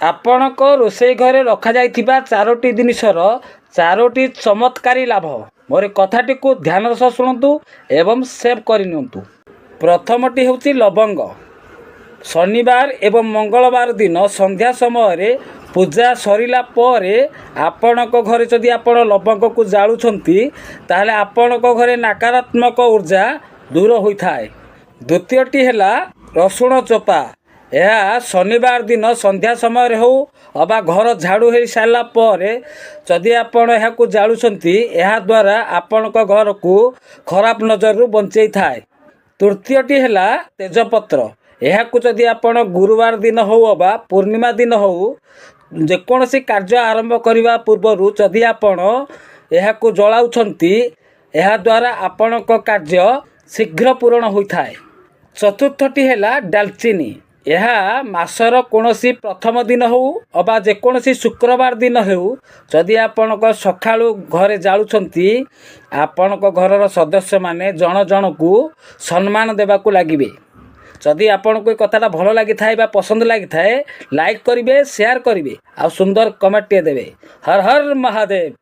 ଆପଣଙ୍କ ରୋଷେଇ ଘରେ ରଖାଯାଇଥିବା 4ଟି ଜିନିଷର 4ଟି ଚମତ୍କାରୀ ଲାଭ। ମୋର କଥାଟିକୁ ଧ୍ୟାନର ସହ ଶୁଣନ୍ତୁ ଏବଂ ସେଭ୍ କରିନିଅନ୍ତୁ। ପ୍ରଥମଟି ହେଉଛି ଲବଙ୍ଗ। ଶନିବାର ଏବଂ ମଙ୍ଗଳବାର ଦିନ ସନ୍ଧ୍ୟା ସମୟରେ ପୂଜା ସରିଲା ପରେ ଆପଣଙ୍କ ଘରେ ଯଦି ଆପଣ ଲବଙ୍ଗକୁ ଜାଳୁଛନ୍ତି ତାହେଲେ ଆପଣଙ୍କ ଘରେ ନକାରାତ୍ମକ ଉର୍ଜା ଦୂର ହୋଇଥାଏ। ଦ୍ୱିତୀୟଟି ହେଲା ରସୁଣ ଚୋପା। ଏହା ଶନିବାର ଦିନ ସନ୍ଧ୍ୟା ସମୟରେ ହେଉ ଅବା ଘର ଝାଡ଼ୁ ହୋଇସାରିଲା ପରେ ଯଦି ଆପଣ ଏହାକୁ ଜାଳୁଛନ୍ତି ଏହାଦ୍ୱାରା ଆପଣଙ୍କ ଘରକୁ ଖରାପ ନଜରରୁ ବଞ୍ଚେଇଥାଏ। ତୃତୀୟଟି ହେଲା ତେଜପତ୍ର। ଏହାକୁ ଯଦି ଆପଣ ଗୁରୁବାର ଦିନ ହେଉ ଅବା ପୂର୍ଣ୍ଣିମା ଦିନ ହେଉ ଯେକୌଣସି କାର୍ଯ୍ୟ ଆରମ୍ଭ କରିବା ପୂର୍ବରୁ ଯଦି ଆପଣ ଏହାକୁ ଜଳାଉଛନ୍ତି ଏହାଦ୍ୱାରା ଆପଣଙ୍କ କାର୍ଯ୍ୟ ଶୀଘ୍ର ପୂରଣ ହୋଇଥାଏ। ଚତୁର୍ଥଟି ହେଲା ଡାଲଚିନି। ଏହା ମାସର କୌଣସି ପ୍ରଥମ ଦିନ ହେଉ ଅବା ଯେକୌଣସି ଶୁକ୍ରବାର ଦିନ ହେଉ ଯଦି ଆପଣଙ୍କ ସକାଳୁ ଘରେ ଜାଳୁଛନ୍ତି ଆପଣଙ୍କ ଘରର ସଦସ୍ୟମାନେ ଜଣ ଜଣକୁ ସମ୍ମାନ ଦେବାକୁ ଲାଗିବେ। ଯଦି ଆପଣଙ୍କୁ ଏ କଥାଟା ଭଲ ଲାଗିଥାଏ ବା ପସନ୍ଦ ଲାଗିଥାଏ ଲାଇକ୍ କରିବେ, ସେୟାର କରିବେ ଆଉ ସୁନ୍ଦର କମେଣ୍ଟଟିଏ ଦେବେ। ହର ହର ମହାଦେବ।